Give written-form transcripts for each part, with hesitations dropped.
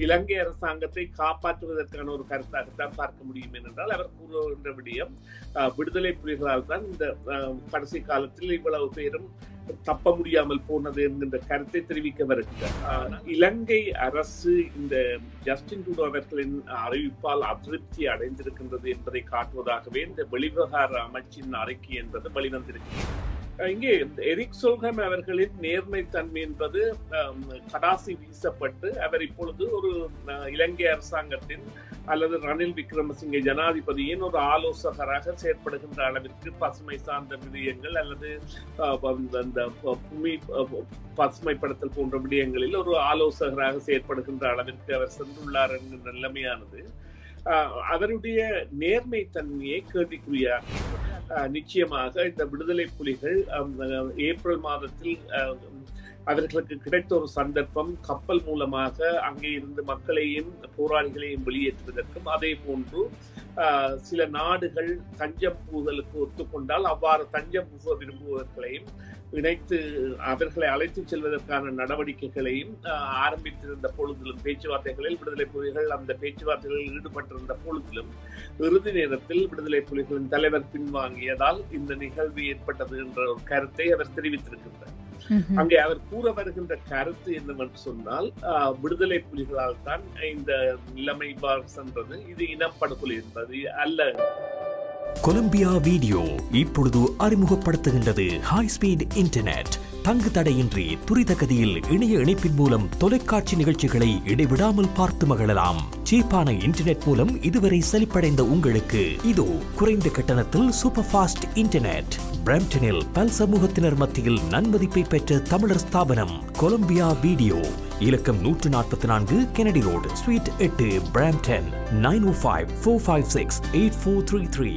இலங்கை அரசாங்கத்தை காப்பாற்றுவதற்கான ஒரு கருத்தாகத்தான் பார்க்க முடியும் என்றால் அவர் கூறுகின்ற விடயம் விடுதலை புலிகளால் தான் இந்த கடைசி காலத்தில் இவ்வளவு பேரும் தப்ப முடியாமல் போனது என்கின்ற கருத்தை தெரிவிக்க வருகிறார். இலங்கை அரசு இந்த ஜஸ்டின் ட்ரூடோ அவர்களின் அறிவிப்பால் அதிருப்தி அடைந்திருக்கின்றது என்பதை காட்டுவதாகவே இந்த வெளிவிவகார அமைச்சின் அறிக்கை என்பது வெளிவந்திருக்கிறது. இங்கே எரிக் சோல்ஹெம் அவர்களின் நேர்மை தன்மை என்பது கடாசி வீசப்பட்டு அவர் இப்பொழுது ஒரு இலங்கை அரசாங்கத்தின் அல்லது ரணில் விக்ரமசிங்கே ஜனாதிபதியின் ஒரு ஆலோசகராக செயற்படுகின்ற அளவிற்கு பசுமை சார்ந்த விடயங்கள் அல்லது அந்த பசுமைப்படுத்தல் போன்ற விடயங்களில் ஒரு ஆலோசகராக செயற்படுகின்ற அளவிற்கு அவர் சென்றுள்ளார் என்கின்ற நிலைமையானது அவருடைய நேர்மை தன்மையை கேள்விக்குறியாக. நிச்சயமாக இந்த விடுதலை புலிகள் ஏப்ரல் மாதத்தில் அவர்களுக்கு கிடைத்த ஒரு சந்தர்ப்பம் கப்பல் மூலமாக அங்கே இருந்து மக்களையும் போராளிகளையும் வெளியேற்றுவதற்கும் அதே போன்று சில நாடுகள் தஞ்சம் புகுதலுக்கு ஒத்துக்கொண்டால் அவ்வாறு தஞ்சம் புக விரும்புவர்களையும் இணைத்து அவர்களை அழைத்துச் செல்வதற்கான நடவடிக்கைகளையும் ஆரம்பித்திருந்த பொழுதிலும் பேச்சுவார்த்தைகளில் விடுதலை புலிகள் அந்த பேச்சுவார்த்தைகளில் ஈடுபட்டிருந்த பொழுதிலும் இறுதி நேரத்தில் விடுதலை புலிகளின் தலைவர் பின்வாங்கியதால் இந்த நிகழ்வு ஏற்பட்டது என்ற ஒரு கருத்தை அவர் தெரிவித்திருக்கின்றார். அங்கே அவர் கூற வருகின்ற கருத்து என்னவென்று சொன்னால் விடுதலை புலிகளால் தான் இந்த நிலைமை சென்றது, இது இனப்படுகொலை என்பது அல்ல. கொலம்பியா வீடியோ இப்பொழுது அறிமுகப்படுத்துகின்றது ஹை ஸ்பீட் இன்டர்நெட். தங்கு தடையின்றி துரித கதியில் இணைய இணைப்பின் மூலம் தொலைக்காட்சி நிகழ்ச்சிகளை இடைவிடாமல் பார்த்து மகிழலாம். சீப்பான இன்டர்நெட் மூலம் இதுவரை செழிப்படைந்த உங்களுக்கு இதோ குறைந்த கட்டணத்தில் சூப்பர் ஃபாஸ்ட் இன்டர்நெட். பிரம்டனில் பல் சமூகத்தினர் மத்தியில் நன்மதிப்பை பெற்ற தமிழர் ஸ்தாபனம் கொலம்பியா வீடியோ. இலக்கம் 144 கெனடி ரோடு, ஸ்வீட் 8, பிரம்டன். 9054568433.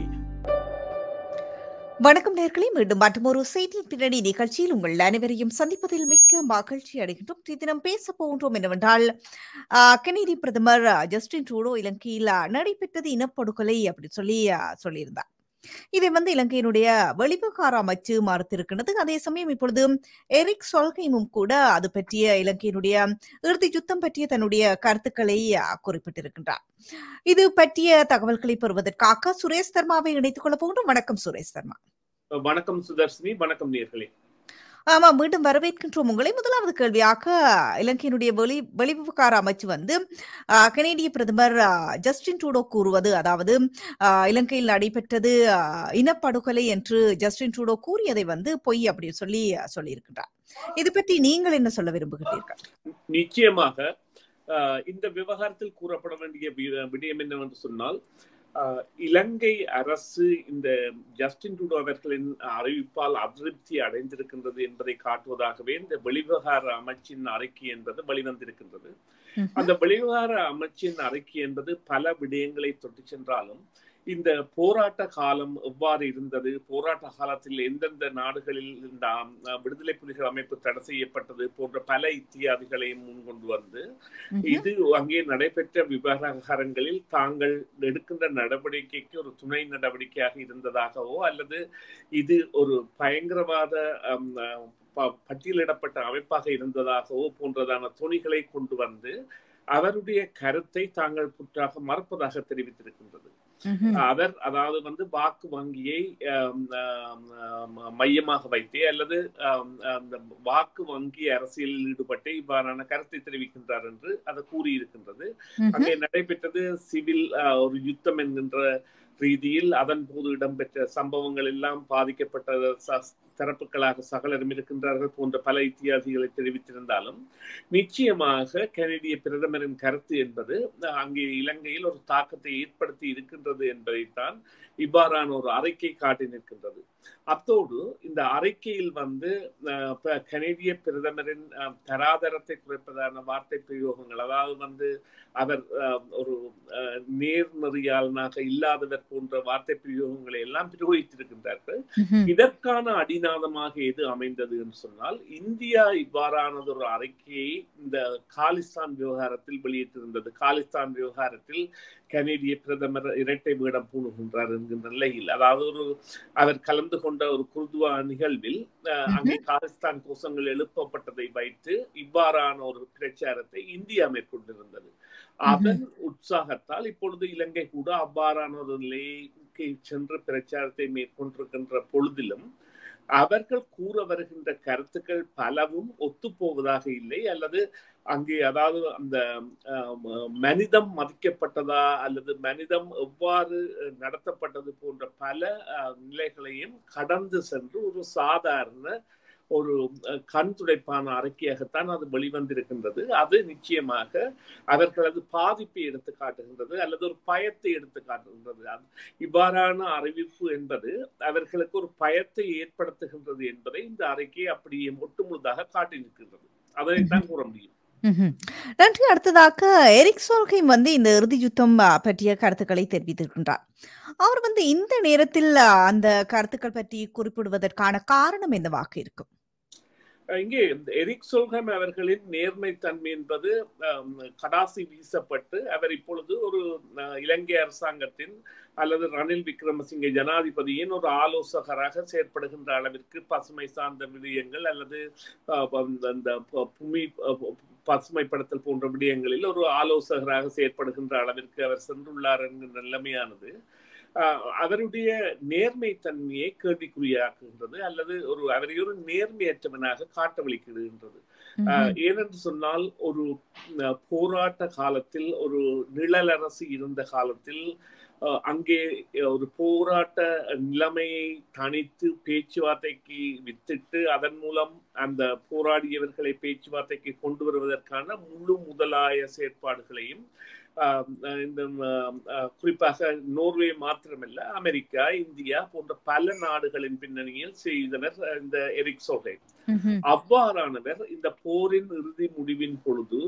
வணக்கம் நேயர்களே, மீண்டும் மற்றொரு செய்தியின் பின்னணி நிகழ்ச்சியில் உங்கள் அனைவரையும் சந்திப்பதில் மிக்க மகிழ்ச்சி அடைகின்றோம். தினம் பேச போகின்றோம் என்னவென்றால் கெனடிய பிரதமர் ஜஸ்டின் ட்ரூடோ இலங்கையில் நடைபெற்றது இனப்படுகொலை அப்படின்னு சொல்லியிருந்தார். இதை இலங்கையினுடைய வெளிவிவகார அமைச்சு மறுத்திருக்கிறது. அதே சமயம் இப்பொழுது எரிக் சோல்ஹெமும் கூட அது பற்றிய இலங்கையினுடைய இறுதி யுத்தம் பற்றிய தன்னுடைய கருத்துக்களை குறிப்பிட்டிருக்கின்றார். இது பற்றிய தகவல்களை பெறுவதற்காக சுரேஷ் தர்மாவை இணைத்துக் கொள்ள போகின்றோம். வணக்கம் சுரேஷ் தர்மா. வணக்கம் சுதர்ஷினி. வணக்கம் நேயர்களே. ஆமா, மீண்டும் வரவேற்கின்றோம் உங்களை. முதலாவது கேள்வியாக, இலங்கையினுடைய வெளிவிவகார அமைச்சு கனேடிய பிரதமர் ஜஸ்டின் ட்ரூடோ கூறுவது, அதாவது இலங்கையில் நடைபெற்றது இனப்படுகொலை என்று ஜஸ்டின் ட்ரூடோ கூறியதை பொய் அப்படின்னு சொல்லியிருக்கிறார். இது பற்றி நீங்கள் என்ன சொல்ல விரும்புகிறீர்கள்? நிச்சயமாக இந்த விவகாரத்தில் கூறப்பட வேண்டிய விடயம் என்னவென்று சொன்னால், இலங்கை அரசு இந்த ஜஸ்டின் ட்ரூடோ அவர்களின் அறிவிப்பால் அதிருப்தி அடைந்திருக்கின்றது என்பதை காட்டுவதாகவே இந்த வெளிவிவகார அமைச்சின் அறிக்கை என்பது வெளிவந்திருக்கின்றது. அந்த வெளிவிவகார அமைச்சின் அறிக்கை என்பது பல விடயங்களை தொட்டு சென்றாலும் இந்த போராட்ட காலம் எவ்வாறு இருந்தது, போராட்ட காலத்தில் எந்தெந்த நாடுகளில் இந்த விடுதலை புலிகள் அமைப்பு தடை செய்யப்பட்டது போன்ற பல இத்தியாதிகளையும் முன்கொண்டு வந்து இது அங்கே நடைபெற்ற விவகாரங்களில் தாங்கள் எடுக்கின்ற நடவடிக்கைக்கு ஒரு துணை நடவடிக்கையாக இருந்ததாகவோ அல்லது இது ஒரு பயங்கரவாத பட்டியலிடப்பட்ட அமைப்பாக இருந்ததாகவோ போன்றதான துணிகளை கொண்டு வந்து அவருடைய கருத்தை தாங்கள் புற்றாக மறுப்பதாக தெரிவித்திருக்கின்றது. அவர் அதாவது வாக்கு வங்கியை மையமாக வைத்தே அல்லது அந்த வாக்கு வங்கி அரசியலில் ஈடுபட்டு இவ்வாறான கருத்தை தெரிவிக்கின்றார் என்று அதை கூறியிருக்கின்றது. அங்கே நடைபெற்றது சிவில் ஒரு யுத்தம் என்கின்ற ரீதியில் அதன் போது இடம்பெற்ற சம்பவங்கள் எல்லாம் பாதிக்கப்பட்ட தரப்புகளாக சகலரும் இருக்கின்றார்கள் போன்ற பல இத்தியாதிகளை தெரிவித்திருந்தாலும் நிச்சயமாக கனடிய பிரதமரின் கருத்து என்பது அங்கே இலங்கையில் ஒரு தாக்கத்தை ஏற்படுத்தி இருக்கின்றது என்பதைத்தான் இவ்வாறான ஒரு அறிக்கை காட்டி நிற்கின்றது. அத்தோடு இந்த அறிக்கையில் கனடிய பிரதமரின் தராதரத்தை குறைப்பதான வார்த்தை பிரயோகங்கள், அதாவது அவர் ஒரு நேர்மறையாளனாக இல்லாதவர் போன்ற வார்த்தை பிரயோகங்களை எல்லாம் பிரயோகித்திருக்கின்றார்கள். இதற்கான அடிநாதமாக எது அமைந்தது என்று சொன்னால், இந்தியா இவ்வாறானது ஒரு அறிக்கையை இந்த காலிஸ்தான் விவகாரத்தில் வெளியிட்டிருந்தது. காலிஸ்தான் விவகாரத்தில் கனேடிய பிரதமர் இரட்டை வேடம் பூணுகின்றார் என்கின்ற நிலையில், அதாவது அவர் கலந்து கலந்து கொண்ட ஒரு குருதுவா நிகழ்வில் அங்கே காலிஸ்தான் கோஷங்கள் எழுப்பப்பட்டதை வைத்து இவ்வாறான ஒரு பிரச்சாரத்தை இந்தியா மேற்கொண்டிருந்தது. அதன் உற்சாகத்தால் இப்பொழுது இலங்கை கூட அவ்வாறான ஒரு நிலைக்கு சென்று பிரச்சாரத்தை மேற்கொண்டிருக்கின்ற பொழுதிலும் அவர்கள் கூற வருகின்ற கருத்துக்கள் பலவும் ஒத்துப்போவதாக இல்லை, அல்லது அங்கே அதாவது அந்த மனிதம் மதிக்கப்பட்டதா அல்லது மனிதம் எவ்வாறு நடத்தப்பட்டது போன்ற பல நிலைகளையும் கடந்து சென்று ஒரு சாதாரண ஒரு கண் துடைப்பான அறிக்கையாகத்தான் அது வெளிவந்திருக்கின்றது. அது நிச்சயமாக அவர்களது பாதிப்பை எடுத்து காட்டுகின்றது அல்லது ஒரு பயத்தை எடுத்து காட்டுகின்றது. இவ்வாறான அறிவிப்பு என்பது அவர்களுக்கு ஒரு பயத்தை ஏற்படுத்துகின்றது என்பதை இந்த அறிக்கை அப்படியே ஒட்டுமுழுதாக காட்டி நிற்கின்றது. அதனைத்தான் கூற முடியும். நன்றி. அடுத்ததாக எரிக் சோல்ஹெய்ம் இந்த இறுதி யுத்தம் பற்றிய கருத்துக்களை தெரிவித்திருக்கின்றார். அவர் இந்த நேரத்தில் அந்த கருத்துக்கள் பற்றி குறிப்பிடுவதற்கான காரணம் என்னவாக இருக்கும்? இங்கே எரிக் சோல்ஹெய்ம் அவர்களின் நேர்மைத்தன்மை என்பது கடாசி வீசப்பட்டு அவர் இப்பொழுது ஒரு இலங்கை அரசாங்கத்தின் அல்லது ரணில் விக்ரமசிங்கே ஜனாதிபதியின் ஒரு ஆலோசகராக செயற்படுகின்ற அளவிற்கு பசுமை சார்ந்த விடயங்கள் அல்லது அந்த பூமி பசுமைப்படுத்தல் போன்ற விடயங்களில் ஒரு ஆலோசகராக செயற்படுகின்ற அளவிற்கு அவர் சென்றுள்ளார் என்கின்ற நிலைமையானது அவருடைய நேர்மை தன்மையை கேள்விக்குறியாக்குகின்றது அல்லது அவரை ஒரு நேர்மையற்றவனாக காட்டவழிக்கிடுகின்றது. ஏனென்று சொன்னால் ஒரு போராட்ட காலத்தில் ஒரு நிழலரசு இருந்த காலத்தில் அங்கே ஒரு போராட்ட நிலைமையை தணித்து பேச்சுவார்த்தைக்கு வித்திட்டு அதன் மூலம் அந்த போராடியவர்களை பேச்சுவார்த்தைக்கு கொண்டு வருவதற்கான முழு முதலாய செயற்பாடுகளையும் இந்த குறிப்பாக நோர்வே மாத்திரமல்ல அமெரிக்கா, இந்தியா போன்ற பல நாடுகளின் பின்னணியில் செய்தனர் இந்த எரிக் சோல்ஹெய்ம். அவ்வாறானவர் இந்த போரின் இறுதி முடிவின் பொழுது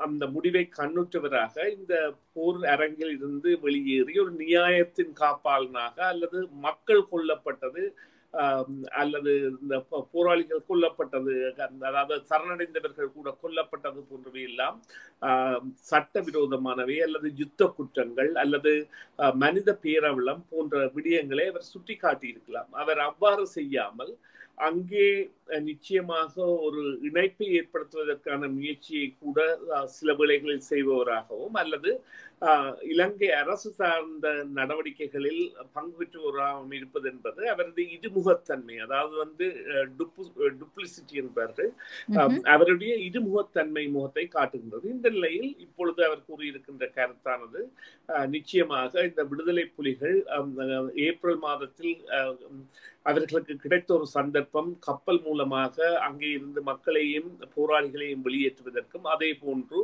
அந்த முடிவை கண்ணுற்றவராக இந்த போர் அரங்கில் இருந்து வெளியேறி ஒரு நியாயத்தின் காப்பாளனாக அல்லது மக்கள் கொல்லப்பட்டது அல்லது இந்த போராளிகள் கொல்லப்பட்டது, அதாவது சரணடைந்தவர்கள் கூட கொல்லப்பட்டது போன்றவை எல்லாம் சட்டவிரோதமானவை அல்லது யுத்த குற்றங்கள் அல்லது மனித பேரவலம் போன்ற விடயங்களை அவர் சுட்டி காட்டியிருக்கலாம். அவர் அவ்வாறு செய்யாமல் அங்கே நிச்சயமாக ஒரு இணைப்பை ஏற்படுத்துவதற்கான முயற்சியை கூட சில வேளைகளில் செய்பவராகவும் அல்லது இலங்கை அரசு சார்ந்த நடவடிக்கைகளில் பங்கு பெற்றுவராகவும் இருப்பது என்பது அவரது இருமுகத்தன்மை, அதாவது டுப்ளிசிட்டி என்பார்கள், அவருடைய இருமுகத்தன்மை முகத்தை காட்டுகின்றது. இந்த நிலையில் இப்பொழுது அவர் கூறியிருக்கின்ற கருத்தானது நிச்சயமாக இந்த விடுதலை புலிகள் ஏப்ரல் மாதத்தில் அவர்களுக்கு கிடைத்த ஒரு சந்தர்ப்பம் கப்பல் மூலமாக அங்கே இருந்து மக்களையும் போராளிகளையும் வெளியேற்றுவதற்கும் அதே போன்று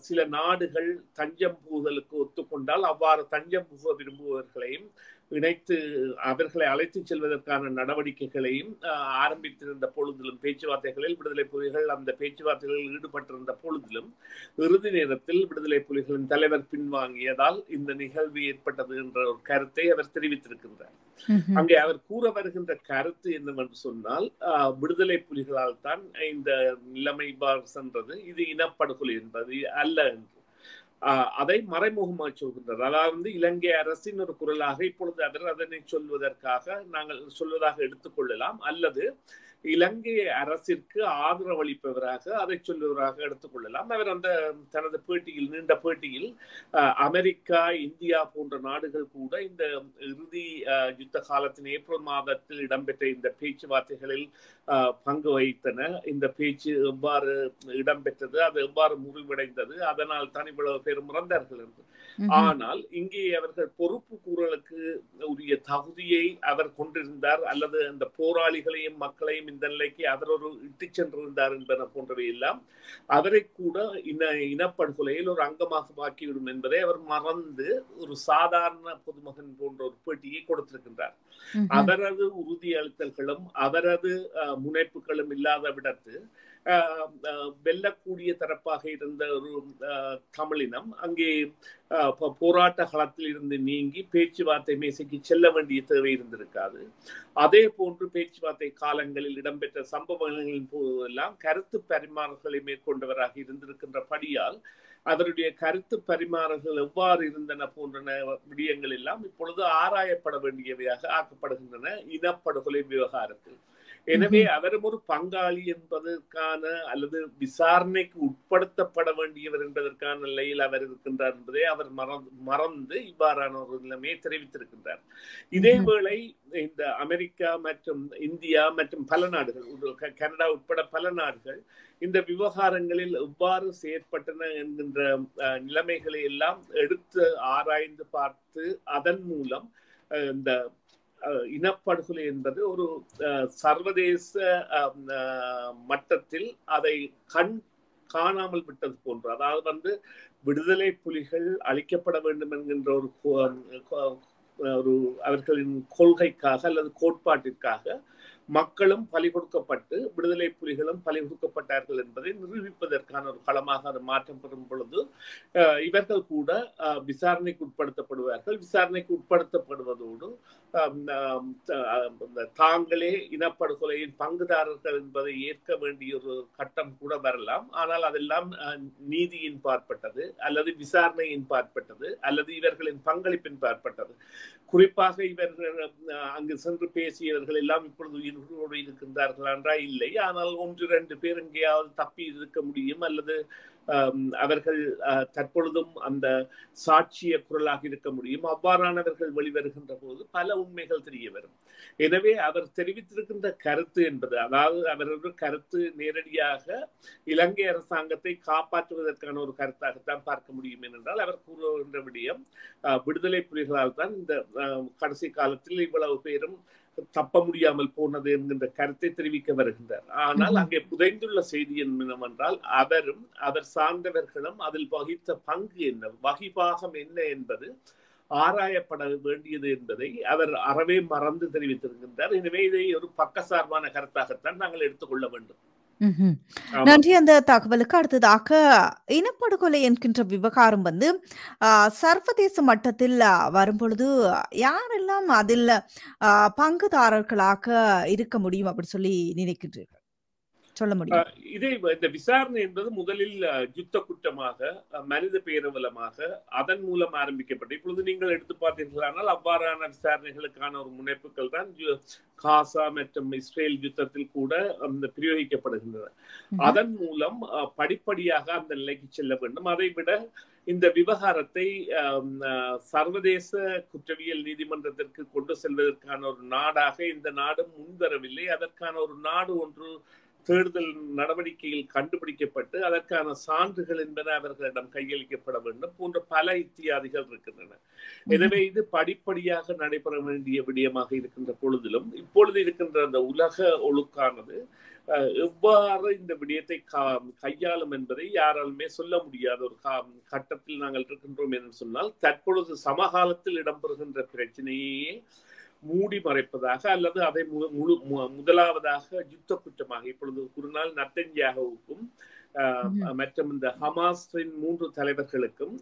சில நாடுகள் தஞ்சம் புகுதலுக்கு ஒத்துக்கொண்டால் அவ்வாறு தஞ்சம் புக விரும்புபவர்களையும் இணைத்து அவர்களை அழைத்து செல்வதற்கான நடவடிக்கைகளையும் ஆரம்பித்திருந்த பொழுதிலும் பேச்சுவார்த்தைகளில் விடுதலை புலிகள் அந்த பேச்சுவார்த்தைகளில் ஈடுபட்டிருந்த பொழுதிலும் இறுதி நேரத்தில் விடுதலை புலிகளின் தலைவர் பின்வாங்கியதால் இந்த நிகழ்வு ஏற்பட்டது என்ற ஒரு கருத்தை அவர் தெரிவித்திருக்கின்றார். அங்கே அவர் கூற வருகின்ற கருத்து என்னவென்று சொன்னால் விடுதலை புலிகளால் தான் இந்த நிலைமை சென்றது, இது இனப்படுகொலை என்பது அல்ல என்று அதை மறைமுகமாக சொல்கின்றார். அதாவது இலங்கை அரசின் ஒரு குரலாக இப்பொழுது அவர் அதனை சொல்வதற்காக நாங்கள் சொல்வதாக எடுத்துக்கொள்ளலாம், அல்லது இலங்கை அரசிற்கு ஆதரவளிப்பவராக அதை சொல்வதாக எடுத்துக்கொள்ளலாம். அவர் அந்த தனது பேட்டியில், நீண்ட பேட்டியில், அமெரிக்கா, இந்தியா போன்ற நாடுகள் கூட இந்த இறுதி யுத்த காலத்தின் ஏப்ரல் மாதத்தில் இடம்பெற்ற இந்த பேச்சுவார்த்தைகளில் பங்கு வகித்தன. இந்த பேச்சு எவ்வாறு இடம்பெற்றது, அது எவ்வாறு முறிவடைந்தது, அதனால் தான் இவ்வளவு பேர் இறந்தார்கள் என்று. ஆனால் இங்கே அவர்கள் பொறுப்பு கூறலுக்கு உரிய தகுதியை அவர் கொண்டிருந்தார், அல்லது அந்த போராளிகளையும் மக்களையும் இந்த நிலைக்கு அவர் ஒரு இட்டு சென்றிருந்தார் என்பன போன்றவை எல்லாம் அவரை கூட இனப்படுகொலையில் ஒரு அங்கமாக ஆக்கிவிடும் என்பதை அவர் மறந்து ஒரு சாதாரண பொதுமகன் போன்ற ஒரு பேட்டியை கொடுத்திருக்கின்றார். அவரது உறுதியளித்தல்களும் அவரது முனைப்புகளும் இல்லாத விடத்து வெல்லக்கூடிய தரப்பாக இருந்த ஒரு தமிழினம் அங்கே போராட்ட களத்தில் இருந்து நீங்கி பேச்சுவார்த்தை மேசைக்கு செல்ல வேண்டிய தேவை இருந்திருக்காது. அதே போன்று பேச்சுவார்த்தை காலங்களில் இடம்பெற்ற சம்பவங்களின் போதெல்லாம் கருத்து பரிமாறல்களை மேற்கொண்டவராக இருந்திருக்கின்றபடியால் அவருடைய கருத்து பரிமாறல்கள் எவ்வாறு இருந்தன போன்ற விடயங்கள் எல்லாம் இப்பொழுது ஆராயப்பட வேண்டியவையாக ஆக்கப்படுகின்றன இனப்படுகொலை விவகாரத்தில். எனவே அவரும் ஒரு பங்காளி என்பதற்கான அல்லது விசாரணைக்கு உட்படுத்தப்பட வேண்டியவர் என்பதற்கான நிலையில் அவர் இருக்கின்றார் என்பதை அவர் மறந்து இவ்வாறான ஒரு நிலைமையை தெரிவித்திருக்கின்றார். இதேவேளை இந்த அமெரிக்கா மற்றும் இந்தியா மற்றும் பல நாடுகள், கனடா உட்பட பல நாடுகள் இந்த விவகாரங்களில் எவ்வாறு செயற்பட்டன என்கின்ற நிலைமைகளை எல்லாம் எடுத்து ஆராய்ந்து பார்த்து அதன் மூலம் இந்த இனப்படுகொலை என்பது ஒரு சர்வதேச மட்டத்தில் அதை காணாமல் விட்டது போன்று, அதாவது விடுதலை புலிகள் அழிக்கப்பட வேண்டும் என்கின்ற ஒரு அவர்களின் கொள்கைக்காக அல்லது கோட்பாட்டிற்காக மக்களும் பலி கொடுக்கப்பட்டு விடுதலை புலிகளும் பலி கொடுக்கப்பட்டார்கள் என்பதை நிரூபிப்பதற்கான ஒரு களமாக அது மாற்றம் பெறும் பொழுது இவர்கள் கூட விசாரணைக்கு உட்படுத்தப்படுவார்கள். விசாரணைக்கு உட்படுத்தப்படுவதோடு தாங்களே இனப்படுகொலையின் பங்குதாரர்கள் என்பதை ஏற்க வேண்டிய ஒரு கட்டம் கூட வரலாம். ஆனால் அதெல்லாம் நீதியின் பார்ப்பட்டது அல்லது விசாரணையின் பார்ப்பட்டது அல்லது இவர்களின் பங்களிப்பின் பார்ப்பட்டது. குறிப்பாக இவர்கள் அங்கு சென்று பேசியவர்கள் எல்லாம் இப்பொழுது உயிரோடு இருக்கின்றார்கள் என்றால் இல்லை. ஆனால் 1-2 பேர் எங்கேயாவது தப்பி இருக்க முடியும் அல்லது அவர்கள் தற்பொழுதும் அந்த சாட்சிய குரலாக இருக்க முடியும். அவ்வாறானவர்கள் வெளிவருகின்ற போது பல உண்மைகள் தெரிய வரும். எனவே அவர் தெரிவித்திருக்கின்ற கருத்து என்பது, அதாவது அவரது கருத்து நேரடியாக இலங்கை அரசாங்கத்தை காப்பாற்றுவதற்கான ஒரு கருத்தாகத்தான் பார்க்க முடியும். என்றால் அவர் கூறுகின்ற விடயம் விடுதலை புலிகளால் தான் இந்த கடைசி காலத்தில் இவ்வளவு பேரும் தப்ப முடியாமல் போனது என்கின்ற கருத்தை தெரிவிக்க வருகின்றார். ஆனால் அங்கே புதைந்துள்ள செய்தி என்னவென்றால் அவரும் அவர் சார்ந்தவர்களும் அதில் வகித்த பங்கு என்ன, வகிபாகம் என்ன என்பது ஆராயப்பட வேண்டியது என்பதை அவர் அறவே மறந்து தெரிவித்திருக்கின்றார். எனவே இதை ஒரு பக்கசார்பான கருத்தாகத்தான் நாங்கள் எடுத்துக்கொள்ள வேண்டும். நன்றி அந்த தகவலுக்கு. அடுத்ததாக இனப்படுகொலை என்கின்ற விவகாரம் சர்வதேச மட்டத்தில் வரும்பொழுது யாரெல்லாம் அதில் பங்குதாரர்களாக இருக்க முடியும் அப்படி சொல்லி நினைக்கின்றீர்கள்? சொல்ல முடியும். இந்த விசாரணை என்பது முதலில் யுத்த குற்றமாக, மனித பேரவலமாக அதன் மூலம் ஆரம்பிக்கப்பட்டு இப்பொழுது நீங்கள் எடுத்து பார்த்தீர்களானால் அவ்வாறான விசாரணைகளுக்கான ஒரு முனைப்புகள் தான் காசா மற்றும் இஸ்ரேல் யுத்தத்தில் கூட பிரயோகிக்கப்படுகின்றன. அதன் மூலம் படிப்படியாக அந்த நிலைக்கு செல்ல வேண்டும். அதை விட இந்த விவகாரத்தை சர்வதேச குற்றவியல் நீதிமன்றத்திற்கு கொண்டு செல்வதற்கான ஒரு நாடாக இந்த நாடு முன்வரவில்லை. அதற்கான ஒரு நாடு ஒன்று தேடுதல் நடவடிக்கையில் கண்டுபிடிக்கப்பட்டு அதற்கான சான்றுகள் என்பன அவர்களிடம் கையளிக்கப்பட வேண்டும் போன்ற பல இத்தியாதிகள் இருக்கின்றன. எனவே இது படிப்படியாக நடைபெற வேண்டிய விடயமாக இருக்கின்ற பொழுதிலும் இப்பொழுது இருக்கின்ற அந்த உலக ஒழுக்கானது எவ்வாறு இந்த விடயத்தை கையாளும் என்பதை யாராலுமே சொல்ல முடியாத ஒரு கட்டத்தில் நாங்கள் இருக்கின்றோம் என்று சொன்னால் தற்பொழுது சமகாலத்தில் இடம்பெறுகின்ற பிரச்சனையே மூடி மறைப்பதாக அல்லது அதை முதலாவதாக யுத்த குற்றமாக இப்பொழுது குருநாள் நத்தன்யாகுவுக்கும் மற்றும் இந்த ஹமாஸின் 3 தலைவர்களுக்கும்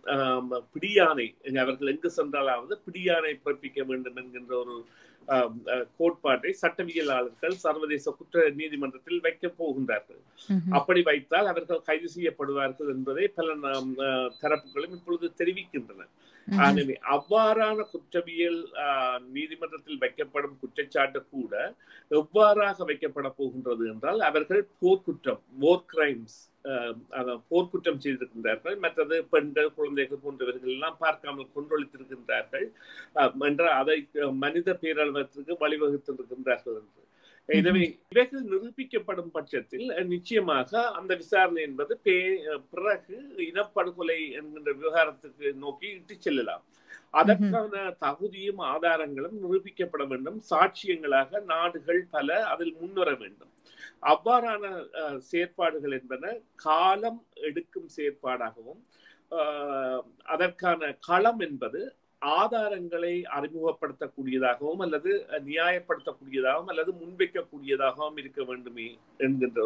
பிடியாணை அவர்கள் எங்கு சென்றாலாவது பிடியாணை பிறப்பிக்க வேண்டும் என்கின்ற ஒரு கோட்பாட்டை சட்டவியலாளர்கள் சர்வதேச குற்ற நீதிமன்றத்தில் வைக்க போகின்றார்கள். அப்படி வைத்தால் அவர்கள் கைது செய்யப்படுவார்கள் என்பதை பல தரப்புகளும் இப்பொழுது தெரிவிக்கின்றன. ஆகவே அவ்வாறான குற்றவியல் நீதிமன்றத்தில் வைக்கப்படும் குற்றச்சாட்டு கூட எவ்வாறாக வைக்கப்பட போகின்றது என்றால் அவர்கள் போர்க்குற்றம், war crimes, போர்க்குற்றம் செய்திருக்கின்றார்கள், மற்றது பெண்கள் குழந்தைகள் போன்றவர்கள் எல்லாம் பார்க்காமல் கொன்றொழித்திருக்கின்றார்கள் என்ற அதை மனித பேரழிவிற்கு வழிவகுத்திருக்கின்றார்கள் என்று. எனவே இவைகள் நிரூபிக்கப்படும் பட்சத்தில் நிச்சயமாக அந்த விசாரணை என்பது பிறகு இனப்படுகொலை என்கின்ற விவகாரத்துக்கு நோக்கி இட்டு செல்லலாம். அதற்கான தகுதியும் ஆதாரங்களும் நிரூபிக்கப்பட வேண்டும். சாட்சியங்களாக நாடுகள் பல அதில் முன்வர வேண்டும். அவ்வாறான செயற்பாடுகள் என்பன காலம் எடுக்கும் செயற்பாடாகவும் அதற்கான களம் என்பது ஆதாரங்களை அறிமுகப்படுத்தக்கூடியதாகவும் அல்லது நியாயப்படுத்தக்கூடியதாகவும் அல்லது முன்வைக்கக்கூடியதாகவும் இருக்க வேண்டுமே என்கின்ற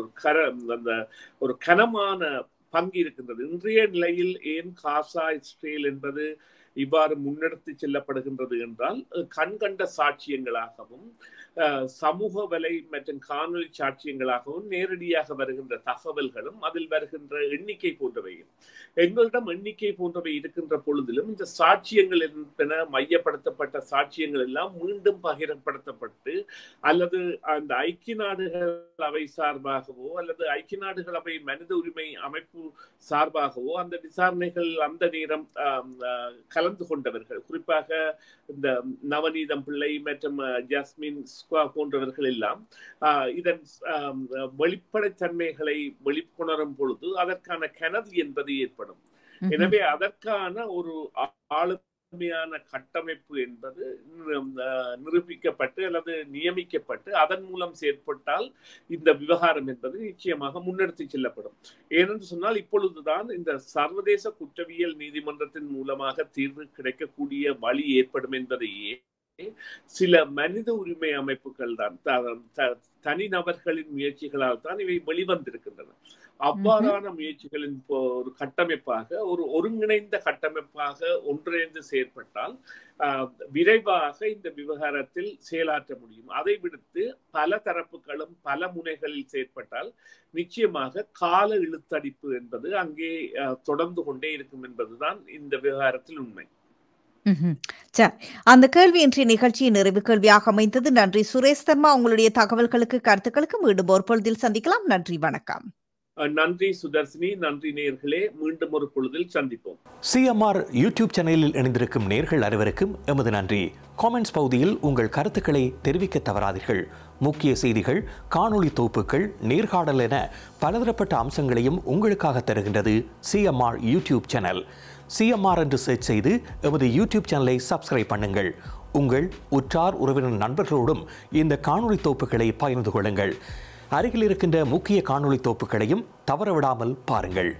ஒரு கனமான பங்கு இருக்கின்றது. இன்றைய நிலையில் ஏன் காசா இஸ்ரேல் என்பது இவ்வாறு முன்னெடுத்து செல்லப்படுகின்றது என்றால் கண்கண்ட சாட்சியங்களாகவும் சமூக வலை மற்றும் காணொலி சாட்சியங்களாகவும் நேரடியாக வருகின்ற தகவல்களும் அதில் வருகின்ற எண்ணிக்கை போன்றவையும் எங்களிடம் எண்ணிக்கை போன்றவை இருக்கின்ற பொழுதிலும் இந்த சாட்சியங்கள் என்பன மையப்படுத்தப்பட்ட சாட்சியங்கள் எல்லாம் மீண்டும் பகிரப்படுத்தப்பட்டு அல்லது அந்த ஐக்கிய நாடுகள் அவை சார்பாகவோ அல்லது ஐக்கிய நாடுகள் அவை மனித உரிமை அமைப்பு சார்பாகவோ அந்த விசாரணைகள் அந்த நேரம் கலந்து கொண்டவர்கள், குறிப்பாக இந்த நவநீதம் பிள்ளை மற்றும் ஜாஸ்மின் போன்றவர்கள் எல்லாம் இதன் வெளிப்படைத்தன்மைகளை வெளிக்கொணரும் பொழுது அதற்கான கனவு என்பது ஏற்படும். எனவே அதற்கான ஒரு ஆளுமையான கட்டமைப்பு என்பது நிரூபிக்கப்பட்டு அல்லது நியமிக்கப்பட்டு அதன் மூலம் செயற்பட்டால் இந்த விவகாரம் என்பது நிச்சயமாக முன்னெடுத்து செல்லப்படும். ஏனென்று சொன்னால் இப்பொழுதுதான் இந்த சர்வதேச குற்றவியல் நீதிமன்றத்தின் மூலமாக தீர்வு கிடைக்கக்கூடிய வழி ஏற்படும் என்பதையே சில மனித உரிமை அமைப்புகள் தான் தனிநபர்களின் முயற்சிகளால் தான் இவை வெளிவந்திருக்கின்றன. அவ்வாறான முயற்சிகளின் ஒரு கட்டமைப்பாக ஒரு ஒருங்கிணைந்த கட்டமைப்பாக ஒன்றிணைந்து செயற்பட்டால் விரைவாக இந்த விவகாரத்தில் செயலாற்ற முடியும். அதை விடுத்து பல தரப்புகளும் பல முனைகளில் செயற்பட்டால் நிச்சயமாக கால இழுத்தடிப்பு என்பது அங்கே தொடர்ந்து கொண்டே இருக்கும் என்பதுதான் இந்த விவகாரத்தில் உண்மை. அந்த கேள்வி இன்றைய நிகழ்ச்சியின் நிறைவு கேள்வியாக அமைந்தது. நன்றி சுரேஷ் சர்மா. உங்களுடைய தகவல்களுக்கு கருத்துக்களுக்கு மீண்டும் ஒரு பொழுதில் சந்திக்கலாம். நன்றி, வணக்கம். நன்றி சுதர்சினி. நன்றி நேயர்களே, மீண்டும் ஒரு பொழுதில் சந்திப்போம். சிஎம்ஆர் யூடியூப் சேனலில் இணைந்திருக்கும் நேயர்கள் அனைவருக்கும் எமது நன்றி. காமெண்ட்ஸ் பகுதியில் உங்கள் கருத்துக்களை தெரிவிக்க தவறாதீர்கள். முக்கிய செய்திகள், காணொளி தொகுப்புகள், நேர்காணல் என பலதரப்பட்ட அம்சங்களையும் உங்களுக்காக தருகின்றது சிஎம்ஆர் யூடியூப் சேனல். சிஎம்ஆர் என்று சர்ச் செய்து எமது யூடியூப் சேனலை சப்ஸ்கிரைப் பண்ணுங்கள். உங்கள் உற்றார் உறவினர் நண்பர்களோடும் இந்த காணொளி தொகுப்புகளை பகிர்ந்து கொள்ளுங்கள். அருகில் இருக்கின்ற முக்கிய காணொளி தொகுப்புகளையும் தவறவிடாமல் பாருங்கள்.